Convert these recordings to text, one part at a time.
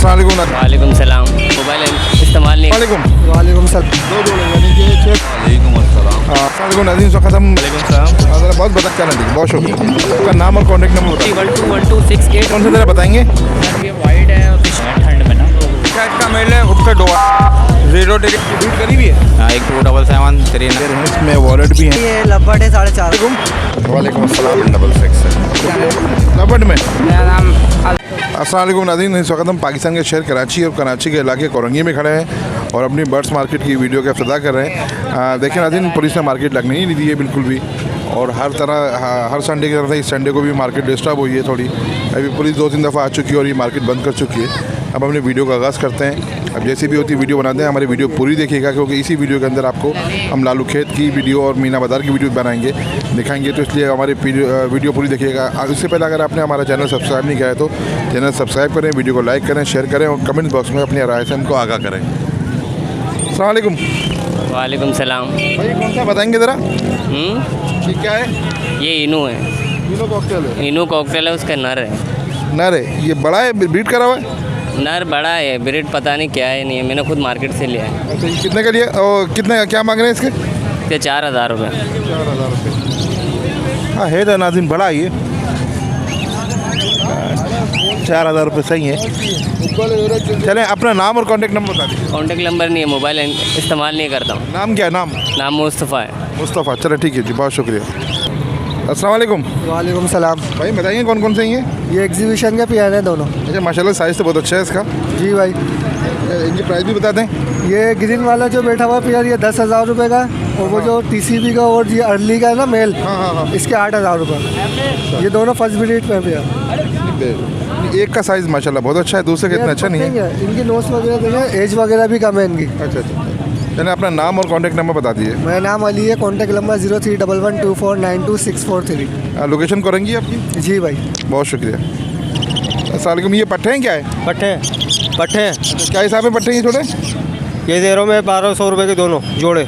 वालेकुम सलाम। मोबाइल इस्तेमाल नहीं। वालेकुम सलाम। दो जोड़े यानी कि नाज़रीन से ख़त्म। बहुत बता क्या नहीं, बहुत शुक्रिया। आपका नाम और कॉन्टैक्ट नंबर बताइए। 121268। कौन सा ज़रा बताएंगे? ये वाइड है और ठंड में ना। क्या इसका मेल है उसका डोआ 0 डिग्री बीट करी भी है। हाँ 127739 इसमें वॉलेट भी है। ये लब्बट है 4.5। वालेकुम अस्सलाम। 666 लबड में। मेरा नाम अस्सलाम वालेकुम नाज़रीन, इस वक्त हम पाकिस्तान के शहर कराची और कराची के इलाके कोरंगी में खड़े हैं और अपनी बर्ड्स मार्केट की वीडियो का इफ्तिताह कर रहे हैं। देखिए नाज़रीन, पुलिस ने मार्केट लगने ही नहीं दी है बिल्कुल भी, और हर संडे की तरह से इस संडे को भी मार्केट डिस्टर्ब हुई है थोड़ी। अभी पुलिस 2-3 दफ़ा आ चुकी है और ये मार्केट बंद कर चुकी है। अब अपने वीडियो का आगाज़ करते हैं। अब जैसी भी होती वीडियो बनाते हैं, हमारी वीडियो पूरी देखिएगा, क्योंकि इसी वीडियो के अंदर आपको हम लालू खेत की वीडियो और मीना बाज़ार की वीडियो बनाएंगे, दिखाएंगे, तो इसलिए हमारी वीडियो पूरी देखिएगा। इससे पहले अगर आपने हमारा चैनल सब्सक्राइब नहीं किया है तो चैनल सब्सक्राइब करें, वीडियो को लाइक करें, शेयर करें और कमेंट बॉक्स में अपनी राय से हमको आगाह करें। अस्सलाम वालेकुम। वालेकुम सलाम। भाई कौन सा बताएंगे ज़रा, ये क्या है? ये इनू है। इनो कॉकटेल है। इनू कॉकटेल है, उसका नर है। नर है। ये बड़ा है, ब्रीड करा हुआ है? नर बड़ा है, ब्रीड पता नहीं क्या है, नहीं है, मैंने खुद मार्केट से लिया है। अच्छा, ये कितने का लिया और कितने क्या मांग रहे हैं इसके? इसके 4000 रुपये। 4000 रुपये। हाँ है तो नाज़रीन, बड़ा है ये। 4000 रुपये सही है। चलें, अपना नाम और कॉन्टैक्ट नंबर बता दीजिए। कॉन्टेक्ट नंबर नहीं है, मोबाइल इस्तेमाल नहीं करता हूँ। नाम क्या है? नाम मुस्तफ़ा है। मुस्तफ़ा। चलो ठीक है जी, बहुत शुक्रिया। अस्सलाम वालेकुम। वालेकुम सलाम। भाई बताइए कौन कौन से हैं ये? ये एग्जीबिशन के पेयर हैं दोनों। अच्छा माशाल्लाह, साइज़ तो बहुत अच्छा है इसका। जी भाई। इनकी प्राइस भी बता दें। ये ग्रीन वाला जो बैठा हुआ पेयर ये 10,000 रुपये का, और वो जो TCB का और ये अर्ली का है ना मेल, हाँ। इसके 8,000 रुपये। ये दोनों फर्स्ट ब्रीड पे पेयर। एक का साइज़ माशाल्लाह बहुत अच्छा है, दूसरे का इतना अच्छा नहीं है। इनकी नोस वगैरह देखें, एज वगैरह भी कम है इनकी। अच्छा। चलिए अपना नाम और कॉन्टैक्ट नंबर बता दीजिए। मेरा नाम अली है, कॉन्टैक्ट नंबर 031124924643। लोकेशन करेंगी आपकी? जी भाई। बहुत शुक्रिया। अस्सलाम वालेकुम। ये पट्टे हैं क्या है? पट्टे हैं। क्या हिसाब है पट्टे ये छोटे? ये 0 में 1200 रुपये के दोनों जोड़े।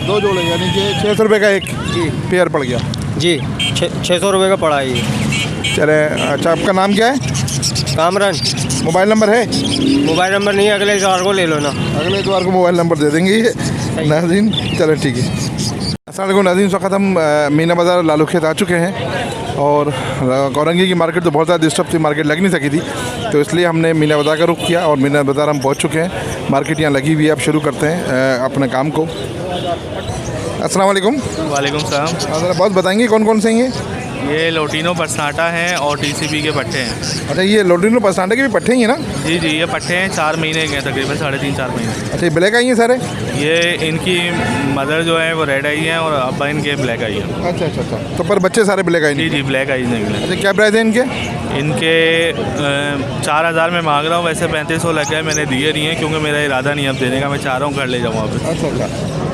2 जोड़े यानी कि 600 रुपये का एक जी पेयर पड़ गया। जी 600 रुपये का पड़ा है ये। चले, अच्छा आपका नाम क्या है? कामरान। मोबाइल नंबर है? मोबाइल नंबर नहीं है, अगले इतवार को ले लो ना। अगले इतवार को मोबाइल नंबर दे देंगे ये नाज़रीन। चलो ठीक है। अस्सलाम वालेकुम नाज़रीन, इस वक्त हम मीना बाज़ार लालू खेत आ चुके हैं और कोरंगी की मार्केट तो बहुत ज़्यादा डिस्टर्ब थी, मार्केट लग नहीं सकी थी, तो इसलिए हमने मीना बाज़ार का रुख किया और मीना बाज़ार हम पहुँच चुके हैं। मार्केट यहाँ लगी हुई है। अब शुरू करते हैं अपने काम को। अस्सलाम वालेकुम। वालेकुम सलाम। ज़रा बहुत बताएंगे कौन कौन से हैं ये? ये लोटिनो परसाटा हैं और TCB के पट्टे हैं। अच्छा, ये लोटिनो पसांडे के भी पट्टे ही हैं ना? जी ये पट्टे हैं, 4 महीने के हैं तकरीबन, 3.5-4 महीने। अच्छा, ये ब्लैक आई हैं सारे? ये इनकी मदर जो है वो रेड आई है और अब्बा इनके ब्लैक आई है। अच्छा। तो पर बच्चे सारे ब्लैक आई? जी ब्लैक आई निकले। अच्छा, क्या प्राइस है इनके? इनके 4000 में मांग रहा हूँ, वैसे 3500 लग गए, मैंने दिए नहीं है क्योंकि मेरा इरादा नहीं है अब देने का, मैं चाह रहा हूँ घर ले जाऊँ वापस। अच्छा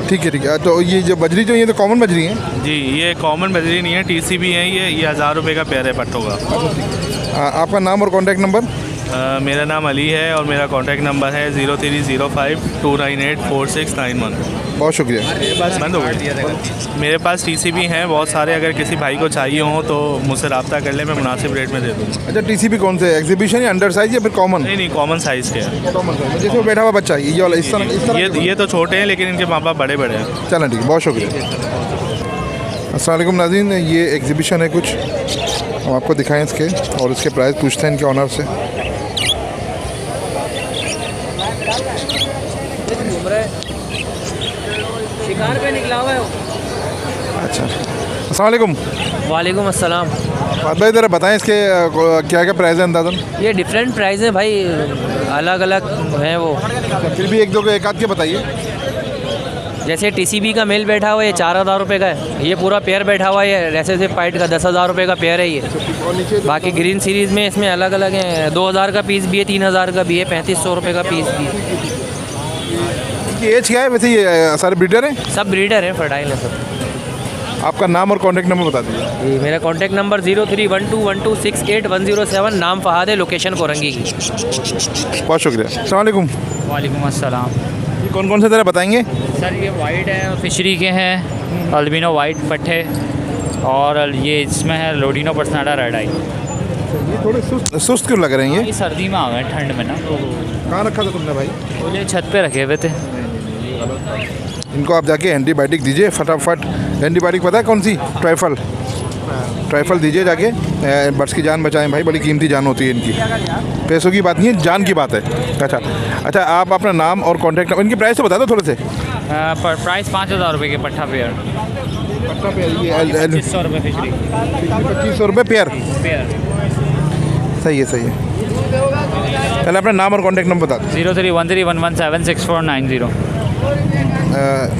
ठीक है। तो ये जो बजरी जो ये तो कॉमन बजरी है? जी ये कॉमन बजरी नहीं है, TCB है। ये 1000 रुपये का पेयर है पट्टों का। आपका नाम और कॉन्टैक्ट नंबर? मेरा नाम अली है और मेरा कॉन्टैक्ट नंबर है 0305298461। बहुत शुक्रिया। बंद हो गई। मेरे पास TCB हैं बहुत सारे, अगर किसी भाई को चाहिए हो तो मुझसे रब्ता कर ले, मैं मुनासिब रेट में दे दूँगा। अच्छा, TCB कौन से? एग्जीबिशन या अंडर साइज या फिर कॉमन? नहीं कॉमन साइज़ के हैं। कॉमन साइज जैसे वो बैठा हुआ बच्चा ये वाला इस तरह? ये तो छोटे हैं लेकिन इनके माँ बाप बड़े हैं। चलें ठीक है, बहुत शुक्रिया। अस्सलाम वालेकुम नाज़रीन, ये एग्जीबिशन है कुछ, हम आपको दिखाएं इसके और इसके प्राइस पूछते हैं इनके ऑनर से। शिकार पे निकला हुआ है। अच्छा, अस्सलाम वालेकुम। वालेकुम अस्सलाम। भाई ज़रा बताएं इसके क्या क्या प्राइस है अंदाज़न? ये डिफरेंट प्राइस है भाई, अलग अलग हैं वो। फिर भी एक दो के एक आध के बताइए। जैसे TCB का मेल बैठा हुआ है, ये 4000 रुपये का है। ये पूरा पेयर बैठा हुआ है, ऐसे से फाइट का 10,000 रुपये का पेयर है ये। बाकी ग्रीन सीरीज़ में इसमें अलग अलग हैं, 2000 का पीस भी है, 3000 का भी है, 3500 रुपये का पीस भी है। ये एज क्या है वैसे? ये सारे ब्रीडर हैं? सब ब्रीडर हैं, फर्टाइल है सब। आपका नाम और कॉन्टैक्ट नंबर बता दीजिए। मेरा कॉन्टैक्ट नंबर 03121268 नाम फहाद है, लोकेशन कोरंगी की। बहुत शुक्रिया। अस्सलाम वालेकुम। वालेकुम अस्सलाम। ये कौन कौन से तरह बताएंगे? सर ये वाइट है, फिशरी के हैं, अल्बिनो वाइट पट्टे, और ये इसमें है लोडिनो परसाटा रेड आई। ये थोड़े सुस्त क्यों लग रहे हैं ये? ये सर्दी में आ गए ठंड में ना, तो कहाँ रखा था तुमने भाई? बोले छत पे रखे हुए थे। इनको आप जाके एंटीबायोटिक दीजिए फटाफट। एंटीबायोटिक पता है कौन सी? ट्राइफल दीजिए जाके, बर्ड्स की जान बचाएं भाई, बड़ी कीमती जान होती है इनकी। पैसों की बात नहीं है, जान की बात है। अच्छा आप अपना नाम और कॉन्टैक्ट नंबर, इनकी प्राइस तो बता दो थोड़े से। प्राइस 5,000 रुपये के पट्ठा पेयर, पट्टा पेयर 2500 रुपये फिशरी 2500 रुपये पेयर। सही है। पहले अपना नाम और कॉन्टैक्ट नंबर बता दो। 0313117649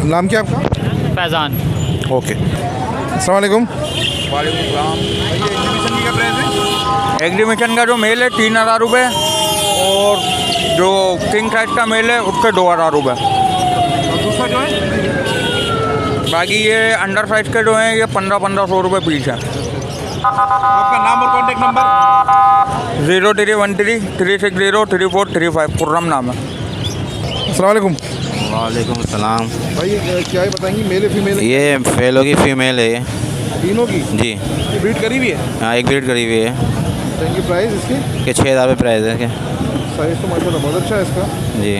नाम क्या आपका? फैज़ान। ओके, अस्सलाम वालेकुम। एग्जीबिशन की क्या प्राइस है? एग्जीबिशन का जो मेल है 3,000 रुपये और जो किंग साइज का मेल है उसके 2,000 रुपये। और दूसरा जो है? बाकी ये अंडर साइज के जो हैं ये 1500 रुपये पीस है। आपका नाम और कॉन्टैक्ट नंबर? 031336034335 खुर्रम नाम है। अस्सलाम वालेकुम। वालेकुम सलाम। भाई क्या है बताएंगे, मेल फीमेल? ये फेलो की फ़ीमेल है ये। तीनों की? जी ये ब्रीड करी हुई है? हाँ, एक ब्रीड करी हुई है। इनकी प्राइस इसकी? कि 6,000 रुपये प्राइस है क्या? साइज तो माशाल्लाह बहुत अच्छा है इसका। जी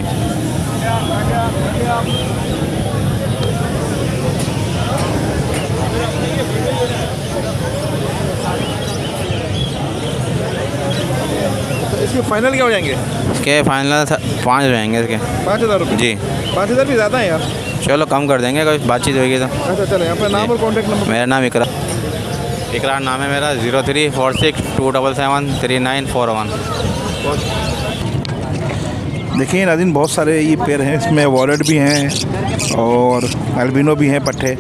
इसके फाइनल क्या हो जाएंगे? इसके फाइनल 5 रहेंगे इसके। 5,000 रुपये? जी 5,000 भी ज़्यादा है यार। चलो कम कर देंगे, कोई बातचीत होगी तो। अच्छा चलें, अपना नाम और कॉन्टैक्ट नंबर? मेरा नाम इकरार नाम है मेरा। 0346277394 देखिए नाज़रीन, बहुत सारे ये पेड़ हैं, इसमें वॉलेट भी हैं और एल्बिनो भी हैं पट्ठे।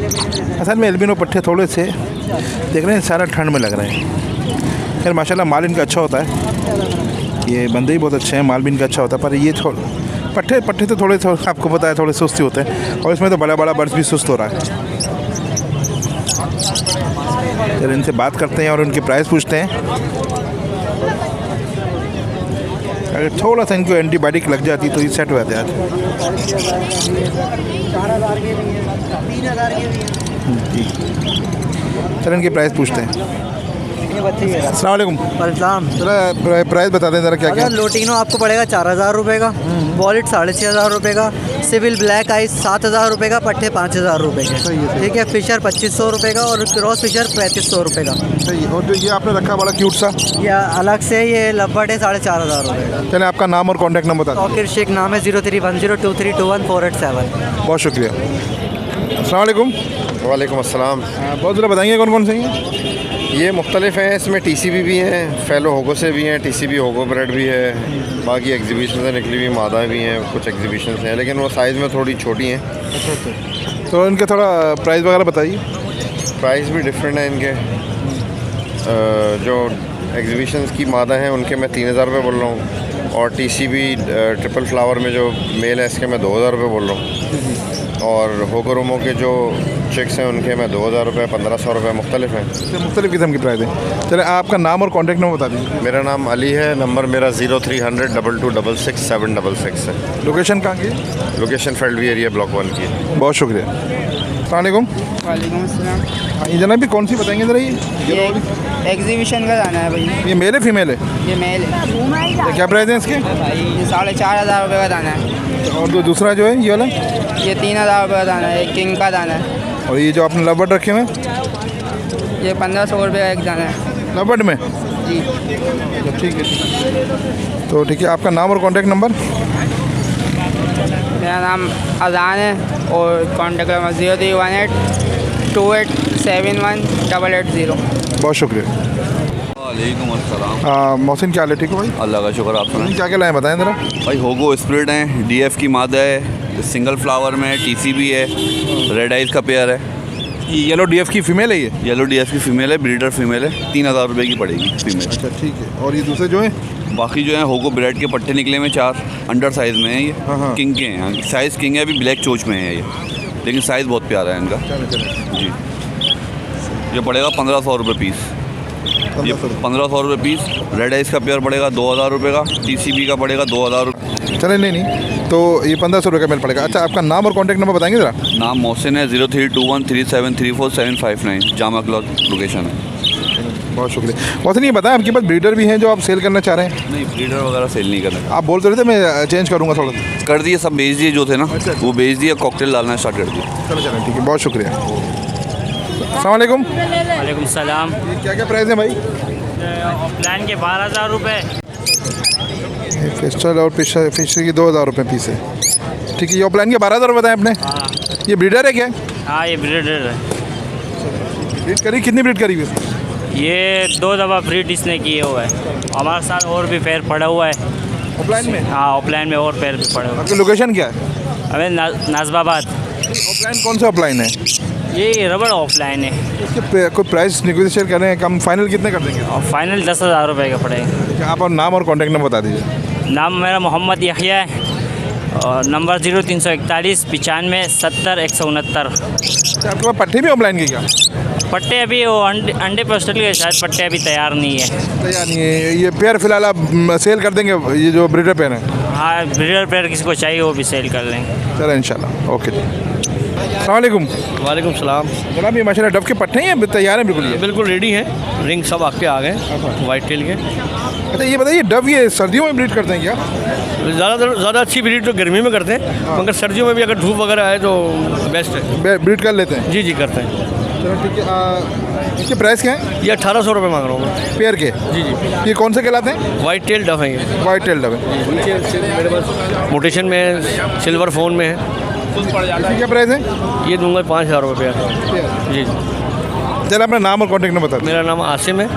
असल में एल्बिनो पट्ठे थोड़े से देख रहे हैं सारा ठंड में लग रहे हैं। खैर माशाल्लाह माल इनका अच्छा होता है, ये बंदे ही बहुत अच्छे हैं, माल भी इनका अच्छा होता है। पर ये पट्ठे तो थोड़े आपको पता है थोड़े सुस्त ही होते हैं, और इसमें तो बड़ा बर्ड्स भी सुस्त हो रहा है। फिर इनसे बात करते हैं और उनकी प्राइस पूछते हैं। अगर थोड़ा सा इनको एंटीबायोटिक लग जाती तो ये सेट हो जाते हैं। 4,000 के भी हैं, 3,000 के भी हैं। चलो इनकी प्राइस पूछते हैं। अस्सलाम वालेकुम। ज़रा प्राइस बता दें ज़रा क्या क्या? अगर लोटिनो आपको पड़ेगा 4,000 रुपये का, वॉलेट 6,500 रुपये का, सिविल ब्लैक आइस 7,000 रुपये का, पट्टे 5,000 रुपये के। ठीक है, फिशर 2,500 रुपये का और क्रॉस फिशर 3,500 रुपये का। सही है। और जो ये आपने रखा बड़ा क्यूट सा, ये अलग से ये लब्बट है 4,500 रुपये का। चले आपका नाम और कॉन्टैक्ट नंबर बता दें। तौकीर शेख नाम है। 0310232148 बहुत शुक्रिया। अस्सलाम वालेकुम। वालेकुम अस्सलाम। बहुत ज़रा बताएंगे कौन कौन से हैं? ये मुख्तलिफ़ हैं, इसमें टीसीबी भी हैं, फेलो होगो से भी हैं, टीसीबी होगो ब्रेड भी है, बाकी एग्जीबिशन से निकली हुई मादाएँ भी हैं, कुछ एग्जीबिशन हैं लेकिन वो साइज़ में थोड़ी छोटी हैं। अच्छा। तो इनके थोड़ा प्राइस वगैरह बताइए। प्राइस भी डिफरेंट है इनके। जो एग्जीबिशन की मादा हैं उनके मैं 3,000 रुपये बोल रहा हूँ, और टीसीबी ट्रिपल फ्लावर में जो मेल है इसके मैं 2,000 रुपये बोल रहा हूँ, और होगोरोमो के जो चिक्स हैं उनके मैं 2,000 रुपये 1,500 रुपये मुख्तलिफ हैं। मुख्तलिफ किस्म की प्राइस है। चले आपका नाम और कॉन्टैक्ट नंबर बता दीजिए। मेरा नाम अली है, नंबर मेरा 0300 2266 766 है। लोकेशन कहाँ की? लोकेशन फील्डवी एरिया ब्लॉक 1 की है। बहुत शुक्रिया। अस्सलाम वालेकुम। वालेकुम अस्सलाम। हाँ, ये जनाब भी कौन सी बताएंगे ज़रा? ये एग्जीबिशन का जाना है भाई। ये मेल है फीमेल है? ये मेल है। तो क्या प्राइस है इसके? ये 4,500 रुपये का दाना है। और जो दूसरा जो है ये वाला? ये 3,000 रुपये का दाना है, एक किंग का दाना है। और ये जो आपने लवबर्ड रखे हुए हैं? ये 1,500 रुपये का एक दाना है। लवबर्ड में? जी ठीक है। तो ठीक है, आपका नाम और कॉन्टैक्ट नंबर? मेरा नाम अजान है और कॉन्टैक्ट नंबर 031828718880। बहुत शुक्रिया। वालेकुम अस्सलाम। मोहसिन क्या हाल है? ठीक है भाई, अल्लाह का शुक्र। आप सुनाएं क्या क्या लाए बताएं ज़रा। भाई होगो स्प्लिट हैं, डीएफ की मादा है, सिंगल फ्लावर में है, टीसीबी है, रेड आइज का पेयर है। येलो डीएफ की फ़ीमेल है? ये येलो डीएफ की फ़ीमेल है, ब्रीडर फीमेल है, 3,000 रुपये की पड़ेगी फीमेल। अच्छा ठीक है। और ये दूसरे जो है? बाकी जो है होगो ब्रेड के पट्टे निकले में 4 अंडर साइज़ में है ये। हाँ। किंग के हैं, साइज़ किंग है, अभी ब्लैक चोच में है ये, लेकिन साइज़ बहुत प्यारा है इनका। जी ये पड़ेगा 1,500 रुपये पीस। ये 1,500 रुपये पीस। रेड आइस का पेयर पड़ेगा 2,000 रुपये का, टीसीबी का पड़ेगा 2,000 रुपये। चले नहीं तो ये 1,500 रुपये का मिल पड़ेगा। अच्छा आपका नाम और कॉन्टैक्ट नंबर बताएंगे ज़रा? नाम मोहसिन है, 0321373475 जामा क्लॉथ लोकेशन है। बहुत शुक्रिया। बहुत नहीं बताएं, आपके पास ब्रीडर भी हैं जो आप सेल करना चाह रहे हैं? नहीं, ब्रीडर वगैरह सेल नहीं करना। आप बोल तो रहे थे मैं चेंज करूँगा थोड़ा। कर दिए, सब बेच दिए जो थे ना, वो बेच दिए, कॉकटेल डालना स्टार्ट कर दिया। चलो चलो ठीक है, बहुत शुक्रिया। अस्सलाम वालेकुम। वालेकुम सलाम। क्या क्या प्राइस है भाई? प्लान के 12,000 रुपये। फिस्टल और फिशरी की 2,000 रुपये पीस है। ठीक है, ये प्लान के 12,000 बताएं आपने। ये ब्रीडर है क्या? हाँ, ये ब्रीडर है। ब्रीड करी, कितनी ब्रीड करी हुई? ये 2 दफ़ा ब्रीड इसने किए हुआ है। हमारे साथ और भी पैर पड़ा हुआ है ऑफलाइन में। हाँ, ऑफलाइन में और पैर भी पड़े हुए हैं। आपकी लोकेशन क्या है? हमें नाजबाबाद। ऑफलाइन कौन सा ऑफलाइन है? ये रबड़ ऑफलाइन है। इसके कोई प्राइस नेगोशिएट करें, कम फाइनल कितने कर देंगे? और फाइनल 10,000 रुपये का पड़ेगा। आप और नाम और कॉन्टैक्ट नंबर बता दीजिए। नाम मेरा मोहम्मद यहिया है और नंबर 0341 95 70 169। आपके पास पट्टे भी ऑफलाइन के क्या? पट्टे अभी वो अंडे पोस्टल के शायद पट्टे अभी तैयार नहीं है। तैयार नहीं है। ये पेयर फिलहाल आप सेल कर देंगे, ये जो ब्रीडर पेयर है? हाँ, ब्रीडर पेयर किसी को चाहिए वो भी सेल कर लेंगे। चलो इंशाल्लाह, ओके जी। अस्सलाम वालेकुम। वालेकुम सलाम। जनाब, ये माशाल्लाह डब के पट्टे हैं या तैयार हैं? बिल्कुल ये बिल्कुल रेडी हैं, रिंग सब आके आ गए वाइट टेल के। अच्छा, ये बताइए डब ये सर्दियों में ब्रीड करते हैं क्या? ज़्यादा अच्छी ब्रीड तो गर्मी में करते हैं, मगर सर्दियों में भी अगर धूप वगैरह है तो बेस्ट है। ब्रीड कर लेते हैं? जी जी करते हैं। चलो ठीक है। इसके प्राइस क्या है? ये 1800 रुपये मांग रहा हूँ मैं। पेयर के? जी जी। ये कौन से कहलाते हैं? वाइट टेल डफ है ये। वाइट टेल डब है। मेरे पास मोटेशन में सिल्वर फोन में है। क्या प्राइस है? ये दूंगा 5,000 रुपये जी। चलो अपना नाम और कॉन्टैक्ट नंबर बता। मेरा नाम आसिम है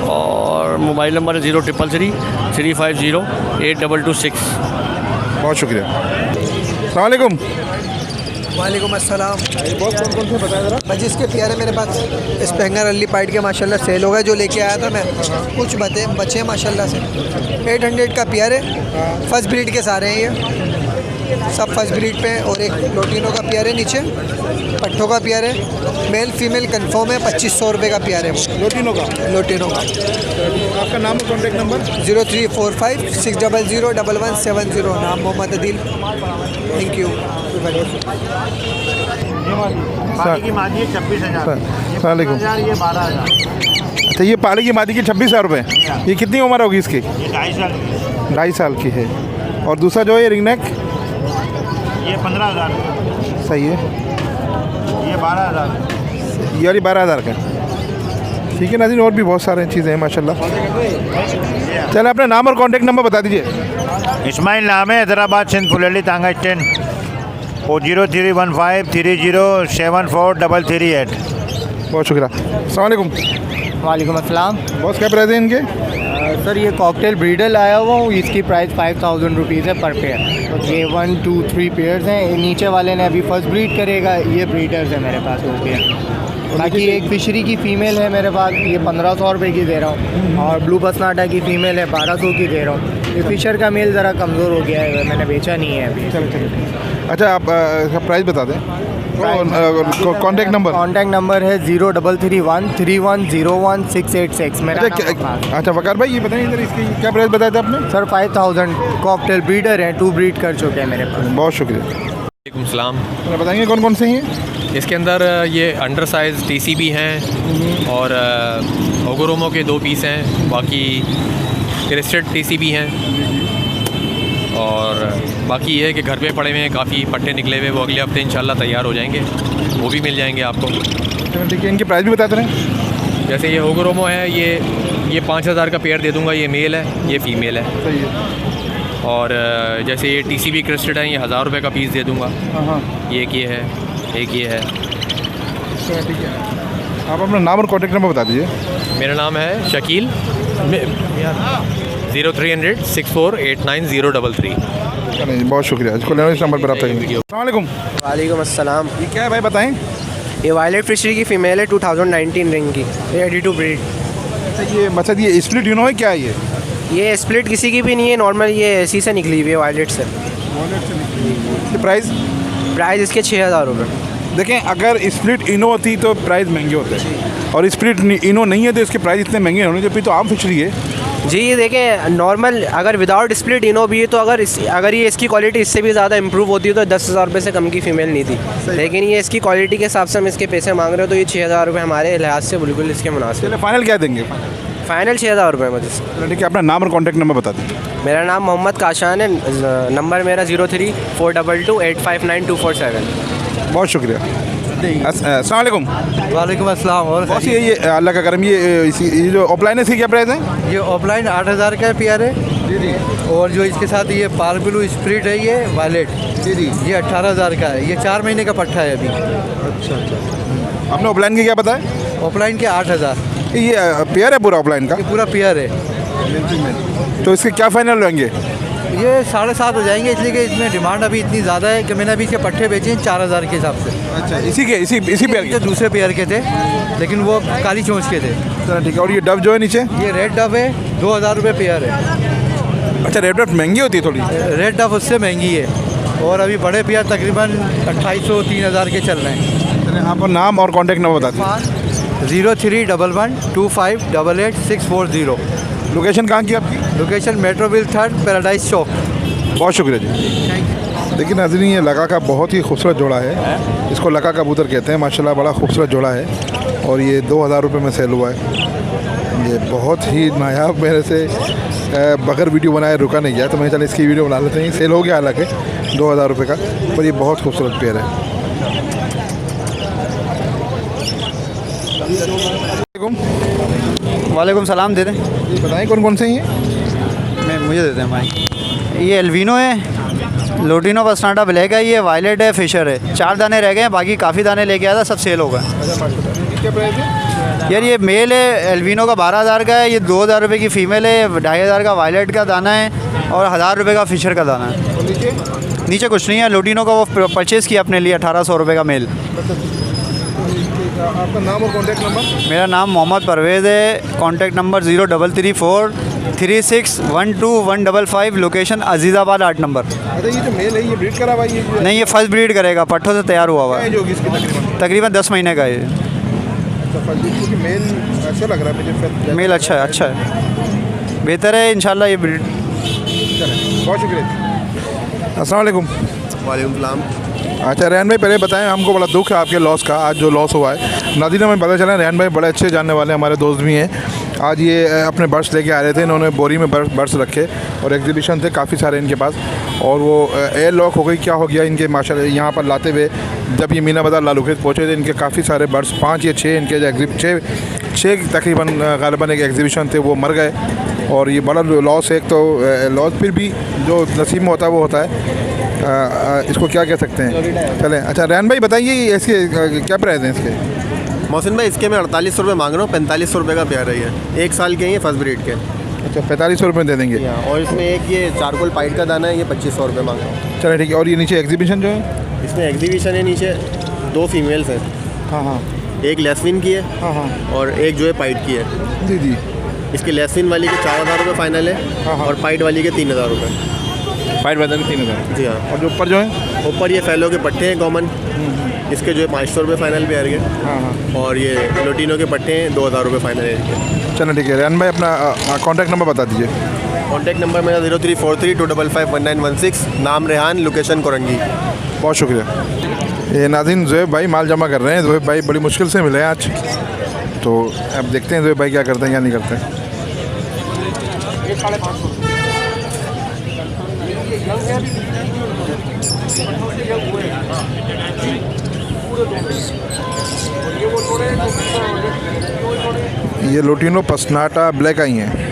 और मोबाइल नंबर है 0333 350 8226। बहुत शुक्रिया। अस्सलाम वालेकुम। वालेकुम अस्सलाम। बहुत कौन से बताया ज़रा? भाई जिसके प्यारे मेरे पास स्पेंगर अली पाइट के माशाल्लाह सेल हो गए, जो लेके आया था मैं, कुछ बचे माशाल्लाह से। 800 का प्यार है, फर्स्ट ब्रीड के सारे हैं ये, सब फर्स्ट ब्रीड पे हैं। और एक लोटिनो का प्यार है नीचे, पट्ठों का प्यार है, मेल फीमेल कंफर्म है। 2500 रुपये का प्यार है वो लोटिनो का। आपका नाम और कॉन्टैक्ट नंबर? 0345 600 1170। नाम मोहम्मद अदील। Thank you. की मादी 26,000। ये 12,000। अच्छा, ये पाली की मादी की 26,000 रुपये। ये कितनी उम्र होगी इसकी? ये 2.5 साल। 2.5 साल की है। और दूसरा जो है ये रिंग नेक, ये 15,000। सही है। ये 12,000। ये वाली 12,000 का। ठीक है नाज़रीन, और भी बहुत सारे चीज़ें हैं माशाल्लाह। चलो अपना नाम और कॉन्टैक्ट नंबर बता दीजिए। इस्माइल नाम है, हैदराबाद सिंध फुलेली तांगा स्टैंड। और 0315 30 74 बहुत शुक्रिया। अस्सलाम वालेकुम। वालेकुम अस्सलाम। बॉस क्या प्राइस है इनके? सर ये कॉकटेल ब्रीडर लाया हुआ हूँ, इसकी प्राइस 5,000 रुपीज़ है पर पेयर। तो ये 1 2 3 पेयर्स हैं। नीचे वाले ने अभी फर्स्ट ब्रीड करेगा, ये ब्रीडर्स है मेरे पास 2 पेयर। बाकी एक फिशरी की फ़ीमेल है मेरे पास, ये 1500 रुपये की दे रहा हूँ। और ब्लू बसनाटा की फ़ीमेल है 1200 की दे रहा हूँ। ये फिशर का मेल ज़रा कमज़ोर हो गया है, मैंने बेचा नहीं है अभी। चलो। अच्छा, आप इसका प्राइस बता दें। Contact number? कॉन्टैक्ट नंबर है 0331 3101 686 मेरा। अच्छा वकार भाई, ये बताइए इधर इसकी क्या प्राइस बताया था आपने? सर 5,000। कॉकटेल ब्रीडर हैं, 2 ब्रीड कर चुके हैं मेरे पास। बहुत शुक्रिया। वालेकुम सलाम। बताएंगे कौन कौन से हैं इसके अंदर? ये अंडर साइज़ TCB हैं और ओगोरोमो के 2 पीस हैं, बाकी क्रिस्टेड TCB हैं। और बाकी ये है कि घर पे पड़े हुए हैं काफ़ी पट्टे निकले हुए, वो अगले हफ्ते इंशाल्लाह तैयार हो जाएंगे, वो भी मिल जाएंगे आपको। ठीक है, इनके प्राइस भी बताते रहें। जैसे ये ओगोरोमो है, ये 5,000 का पेयर दे दूँगा। ये मेल है, ये फ़ीमेल है। सही है। और जैसे ये TCB क्रिस्टेड है, ये 1,000 रुपये का पीस दे दूँगा। ये एक ये है, एक ये है। ठीक है, आप अपना नाम और कॉन्टैक्ट नंबर बता दीजिए। मेरा नाम है शकील, 0300 6489 033। बहुत शुक्रिया। इसको लेना, इस नंबर पर आप करेंगे। अस्सलाम वालेकुम। वालेकुम अस्सलाम। ये क्या है भाई बताएं? ये वायलेट फिशरी की फ़ीमेल है, 2019 रिंग की, रेडी टू ब्रीड। अच्छा, ये मतलब ये स्प्लिट यूनो है क्या? ये स्प्लिट किसी की भी नहीं है, नॉर्मल ये ऐसी से निकली हुई है वायलेट से। प्राइस? प्राइस इसके 6,000 रुपये। देखें, अगर स्प्लिट इनो होती तो प्राइस महंगे होते हैं, और स्प्लिट इनो नहीं है तो इसके प्राइस इतने महंगे होने। जब भी तो आम फिशरी है जी ये देखिए नॉर्मल अगर विदाउट स्प्लिट इनो भी है तो अगर ये इसकी क्वालिटी इससे भी ज़्यादा इंप्रूव होती है तो 10,000 रुपये से कम की फ़ीमेल नहीं थी, लेकिन ये इसकी क्वालिटी के हिसाब से हम इसके पैसे मांग रहे हो तो ये 6,000 रुपये हमारे लिहाज से बिल्कुल इसके मुनासिब। फाइनल क्या देंगे? फाइनल 6,000 रुपये मुझे। ठीक है, अपना नाम और कॉन्टैक्ट नंबर बता दीजिए। मेरा नाम मोहम्मद काशान है, नंबर मेरा 03-422-859-247। बहुत शुक्रिया। अस्सलाम वालेकुम। वालेकुम अस्सलाम। और बस ये अल्लाह का करम, ये जो ऑफलाइन है इसकी क्या प्राइस है? ये ऑफलाइन 8,000 का पेयर है जी जी। और जो इसके साथ ये पार ब्लू स्प्रिट है ये वायलेट जी जी, ये 18,000 का है। ये 4 महीने का पट्टा है अभी। अच्छा अच्छा। आपने ऑफलाइन की क्या बताया? ऑफलाइन के 8,000। ये पेयर है पूरा ऑफलाइन का? ये पूरा पेयर है। तो इसके क्या फाइनल होंगे? ये 7.5 हो जाएंगे, इसलिए कि इसमें डिमांड अभी इतनी ज़्यादा है कि मैंने अभी इसके पट्टे बेचे हैं 4,000 के हिसाब से। अच्छा, इसी पेयर के? दूसरे पेयर के थे लेकिन वो काली चोंच के थे। चलो ठीक है। और ये डव जो है नीचे? ये रेड डव है, 2,000 रुपये पेयर है। अच्छा, रेड डव महंगी होती है थोड़ी? रेड डव उससे महंगी है। और अभी बड़े पेयर तकरीबन 2,200-3,000 के चल रहे हैं। यहाँ पर नाम और कॉन्टैक्ट नंबर बता दीजिए। 031125888640। लोकेशन कहाँ की आपकी? लोकेशन मेट्रोविल 3rd पैराडाइज चौक। बहुत शुक्रिया जी। देखिए नाज़रीन, ये लगा का बहुत ही खूबसूरत जोड़ा है। इसको लगा कबूतर कहते हैं। माशाल्लाह बड़ा खूबसूरत जोड़ा है और ये 2,000 रुपये में सेल हुआ है। ये बहुत ही नायाब, मेरे से बगैर वीडियो बनाए रुका नहीं गया, तो मैं चले इसकी वीडियो बना लेते हैं। सेल हो गया हालांकि 2,000 रुपये का, पर ये बहुत खूबसूरत पेयर है। वालेकुम सलाम। दे दें? बताएं कौन कौन से हैं? मुझे देते हैं भाई। ये एल्विनो है, लोटिनो पस्टाटा ब्लैक है, ये वायलेट है, फिशर है। 4 दाने रह गए हैं, बाकी काफ़ी दाने लेके आया था, सब सेल हो गए। क्या प्राइस है? यार ये मेल है एल्विनो का 12,000 का है, ये 2,000 रुपये की फ़ीमेल है, 2,500 का वायलेट का दाना है और 1,000 रुपये का फिशर का दाना है। नीचे कुछ नहीं है। लोटिनो का वो परचेज़ किया अपने लिए 1,800 रुपये का मेल। आपका नाम और कॉन्टैक्ट नंबर? मेरा नाम मोहम्मद परवेज़ है, contact number 0334361255, location Azizabad 8 number. अच्छा, ये जो मेल है ये ब्रीड करा हुआ है? नहीं, ये फर्स्ट ब्रीड करेगा, पट्ठों से तैयार हुआ हुआ है। तकरीबन 10 महीने का है। मेल अच्छा लग रहा है मुझे। मेल अच्छा है, बेहतर है इंशाल्लाह ये ब्रीड। बहुत शुक्रिया। अस्सलाम वालेकुम। वालेकुम सलाम। अच्छा रेहान भाई, पहले बताएं, हमको बड़ा दुख है आपके लॉस का, आज जो लॉस हुआ है। नाज़रीन हमें पता चला रेहान भाई बड़े अच्छे जानने वाले हमारे दोस्त भी हैं। आज ये अपने बर्ड्स लेके आ रहे थे, इन्होंने बोरी में बर्ड्स रखे और एग्जीबिशन थे काफ़ी सारे इनके पास, और वो एयर लॉक हो गई, क्या हो गया इनके माशाल्लाह। यहाँ पर लाते हुए जब ये मीना बाज़ार लालूखेत पहुँचे थे, इनके काफ़ी सारे बर्ड्स 5 या 6 इनके छः तकरीबन गालिबन एक एग्जीबिशन थे, वो मर गए। और ये बड़ा लॉस है। एक तो लॉस फिर भी जो नसीब में होता है वो होता है, इसको क्या कह सकते हैं। चलें, अच्छा रेहान भाई बताइए इसके क्या प्राइस हैं इसके? मोहसिन भाई, इसके मैं 4800 रुपये मांग रहा हूँ। 4500 रुपये का प्यार है ये, 1 साल के हैं ये, फर्स्ट ब्रीड के। अच्छा, 4500 रुपये दे देंगे। और इसमें एक ये चारकोल पाइट का दाना है, ये 2500 रुपये मांग रहा हूँ। चलिए ठीक है। और ये नीचे एग्जीबिशन जो है? इसमें एग्जीबिशन है नीचे 2 फीमेल्स हैं। हाँ हाँ। एक लेसविन की है। हाँ हाँ। और एक जो है पाइट की है। जी जी। इसकी लेसविन वाली के 4,000 रुपये फाइनल है। हाँ हाँ। और पाइट वाली के 3,000 रुपये। पाइट वाले 3,000? जी हाँ। और जो ऊपर जो है? ऊपर ये फैलो के पट्टे हैं कॉमन, इसके जो है 500 रुपये फाइनल भी आ रहे हैं। हाँ हाँ। और ये लोटिनो के पट्टे हैं 2,000 रुपये फाइनल है इनके। चलो ठीक है। रेहान भाई अपना कॉन्टैक्ट नंबर बता दीजिए। कॉन्टैक्ट नंबर मेरा 0343255916, नाम रेहान, लोकेशन कोरंगी। बहुत शुक्रिया। ये नाज़रीन ज़ुहैब भाई माल जमा कर रहे हैं। ज़ुहैब भाई बड़ी मुश्किल से मिले हैं आज, तो अब देखते हैं ज़ुहैब भाई क्या करते हैं क्या नहीं करते हैं। ये लोटिनो पस्नाटा ब्लैक आई हैं।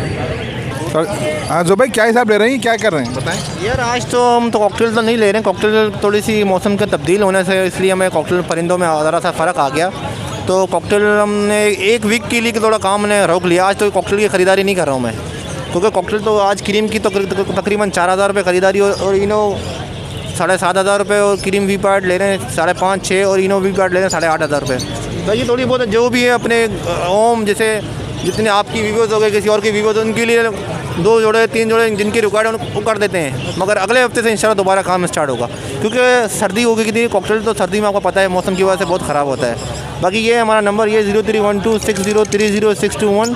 हाँ जो भाई क्या हिसाब ले रहे हैं, क्या कर रहे हैं बताएं। यार आज तो हम तो कॉकटेल तो नहीं ले रहे हैं, कॉकटेल थोड़ी सी मौसम के तब्दील होने से इसलिए हमें कॉकटेल परिंदों में ज़रा सा फ़र्क आ गया, तो कॉकटेल हमने 1 वीक के लिए थोड़ा काम मैंने रोक लिया। आज तो कॉकटेल की ख़रीदारी नहीं कर रहा हूँ मैं, क्योंकि कॉकटेल तो आज क्रीम की तो तकरीबन 4,000 रुपये ख़रीदारी और इनो 7,500 रुपये, और क्रीम वी पार्ट ले रहे हैं 5,500 और इनो वी पार्ट ले रहे हैं 8,500 रुपये। तो ये थोड़ी बहुत जो भी है अपने होम, जैसे जितने आपकी वीवोज़ हो गए, किसी और की वीवोज़, उनके लिए 2 जोड़े 3 जोड़े जिनकी रिक्वायर्ड है उनको कर देते हैं, मगर अगले हफ्ते से इंशाल्लाह दोबारा काम स्टार्ट होगा, क्योंकि सर्दी होगी कितनी। कॉकटेल तो सर्दी में आपको पता है मौसम की वजह से बहुत ख़राब होता है। बाकी ये हमारा नंबर ये 031260300621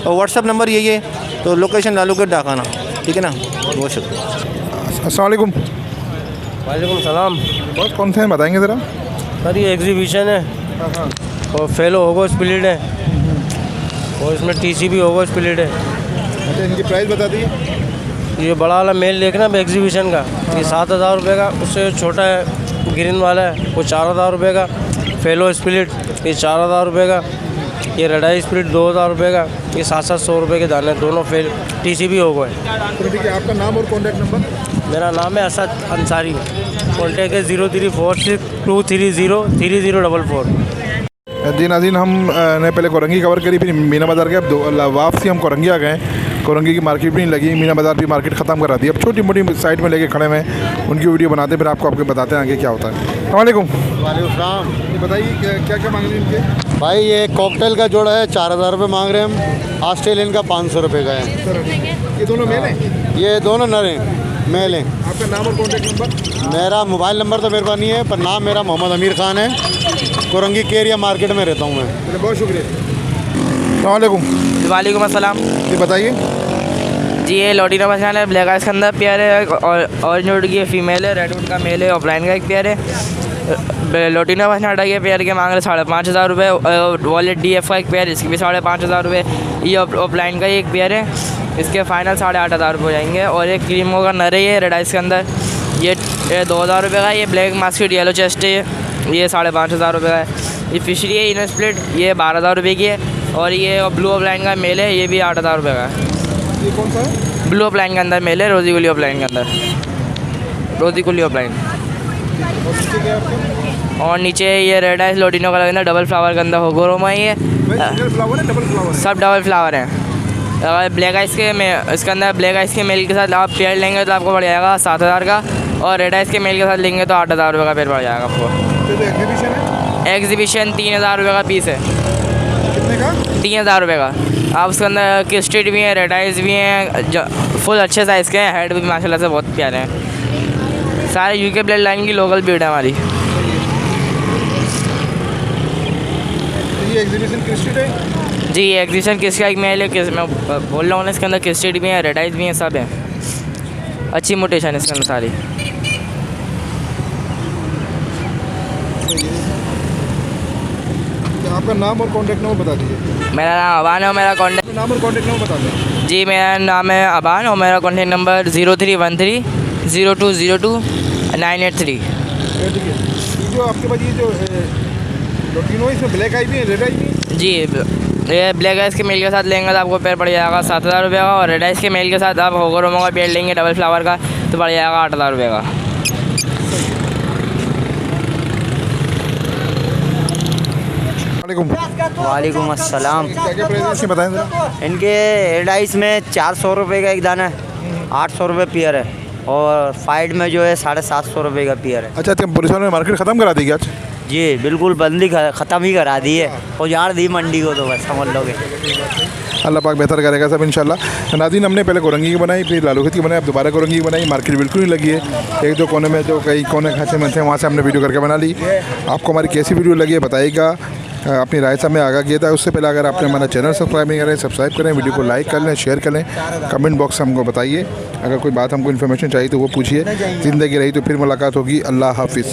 और व्हाट्सअप नंबर यही है तो लोकेशन लालू गेट डाकाना, ठीक है ना। बहुत शुक्रिया। अस्सलाम वालेकुम। वालेकुम सलाम। बस कौन से हैं बताएंगे ज़रा? सर ये एग्जीबिशन है और फेलो होगो स्प्लिट है और इसमें TCB होगो स्प्लिट है। अच्छा, इनकी प्राइस बता दीजिए। ये बड़ा वाला मेल देखना एग्जीबिशन का, ये 7,000 रुपये का। उससे छोटा है ग्रीन वाला है वो 4,000 रुपये का। फेलो स्प्लिट ये 4,000 रुपये का। ये रेड आई स्प्लिट 2,000 रुपये का। ये 700 रुपये के दाने दोनों फेल TCB हो गए। तो ठीक है, आपका नाम और कॉन्टैक्ट नंबर? मेरा नाम है असद अंसारी, कॉन्टैक्ट है 0346230304। जी नाज़रीन, हमने पहले कोरंगी कवर करी, फिर मीना बाज़ार के, अब वापसी हम कोरंगी आ गए। कोरंगी की मार्केट भी नहीं लगी, मीना बाज़ार भी मार्केट ख़त्म करा दी। अब छोटी मोटी साइड में लेके खड़े हुए हैं, उनकी वीडियो बनाते हैं, फिर आपको बताते हैं आगे क्या होता है। अस्सलाम वालेकुम। ये बताइए क्या क्या मांग रहे हैं इनके? भाई ये कॉकटेल का जोड़ा है 4,000 रुपये मांग रहे हैं हम। ऑस्ट्रेलियन का 500 रुपये का है। ये दोनों मेल हैं? ये दोनों नर हैं, मेल हैं। आपका नाम और कॉन्टैक्ट नंबर? मेरा मोबाइल नंबर तो मेरे पास नहीं है, पर नाम मेरा मोहम्मद अमीर ख़ान है। कोरंगी केरिया मार्केट में रहता हूँ मैं। बहुत शुक्रिया। वालेकुम। वालेकुम अस्सलाम। ये बताइए। जी ये लोटीनो मसाला है, ब्लैक आइस के अंदर पेयर है, और ऑरेंज वुड की फीमेल है, रेड वुड का मेल है, ऑफलाइन का एक पेयर है। लोटीनो मसाला ये पेयर के मांग रहे 5,500 रुपये। वॉलेट DF का एक पेयर, इसकी भी 5,500 रुपये। ये ऑफलाइन का ही एक पेयर है, इसके फाइनल 8,500 रुपये हो जाएंगे। और एक क्रीमो का नर है ये रेड आइस के अंदर, ये 2,000 रुपये का। ये ब्लैक मास्केट येलो चेस्ट है, ये 5,500 रुपये का है। ये फिशरी है इनर स्प्लिट, ये 12,000 रुपये की है। और ये ब्लू ऑफलाइन का मेल है, ये भी 8,000 रुपये का है। ये कौन सा है? ब्लू ऑफलाइन के अंदर मेल है, रोजी गुली ऑफलाइन के अंदर, रोजी गुली ऑफलाइन। और नीचे ये रेड आइस लोटिनो का लगेगा, डबल फ्लावर के अंदर होगोरोमा है। ये सब डबल फ्लावर हैं। अगर ब्लैक आइस के इसके अंदर ब्लैक आइस के मेल के साथ आप पेयर लेंगे तो आपको पड़ जाएगा 7,000 का, और रेड आइस के मेल के साथ लेंगे तो 8,000 रुपये का पेयर पड़ जाएगा आपको। एग्जीबिशन 3,000 रुपये का पीस है। कितने का? 3,000 रुपये का। आप उसके अंदर किस्टेड भी हैं, रेड आइस भी हैं, फुल अच्छे साइज़ के हैं। हेड भी माशाल्लाह से बहुत प्यारे हैं। सारे UK ब्लड लाइन की लोकल ब्रीड है हमारी। ये एग्जीबिशन किस्टेड है? जी ये एग्जीबिशन किसका एक मेल है, किस मैं बोल रहा हूँ ना, इसके अंदर किस्टेड भी हैं, रेड आइस भी हैं, सब हैं। अच्छी मोटेशन है इसके अंदर सारी। आपका नाम और कॉन्टैक्ट नंबर बता दीजिए। मेरा नाम अबान है और मेरा कॉन्टैक्ट नाम और कॉन्टैक्ट नंबर बता दें। जी मेरा नाम है अबान और मेरा कॉन्टैक्ट नंबर 0313020983। जो आपके पास ये जो लोटिनो, इसमें ब्लैक आई भी है, रेड आई भी है? जी ये ब्लैक आइस के मेल के साथ लेंगे तो आपको पेयर पड़ जाएगा 7,000 रुपये का, और रेड आइस के मेल के साथ आप होगोरोमा का पेयर लेंगे डबल फ्लावर का तो पड़ जाएगा 8,000 रुपये का। वालेकुम अस्सलाम। बताएं ज़रा। इनके रेड आइस में 400 रुपये का एक दाना है, 800 रुपये पेयर है, और फाइड में जो है 750 रुपये का पेयर है। अच्छा, पुलिस वालों ने मार्केट ख़त्म करा दी क्या आज? जी बिल्कुल बंदी ख़त्म ही करा दी है, उजाड़ दी मंडी को, तो बस समझ लोगे। अल्लाह पाक बेहतर करेगा सब इंशाल्लाह। नाज़रीन, हमने पहले कोरंगी की बनाई, फिर लालूखत की बनाई, अब दोबारा कोरंगी की बनाई। मार्केट बिल्कुल नहीं लगी है, एक दो कोने में जो कई कोने खासे में थे वहाँ से हमने वीडियो करके बना ली। आपको हमारी कैसी वीडियो लगी है बताइएगा, अपनी राय से हमें आगाह किया था। उससे पहले अगर आपने हमारा चैनल सब्सक्राइब नहीं करें, सब्सक्राइब करें, वीडियो को लाइक कर लें, शेयर कर लें, कमेंट बॉक्स में हमको बताइए। अगर कोई बात हमको इन्फॉर्मेशन चाहिए तो वो पूछिए। ज़िंदगी रही तो फिर मुलाकात होगी। अल्लाह हाफिज़।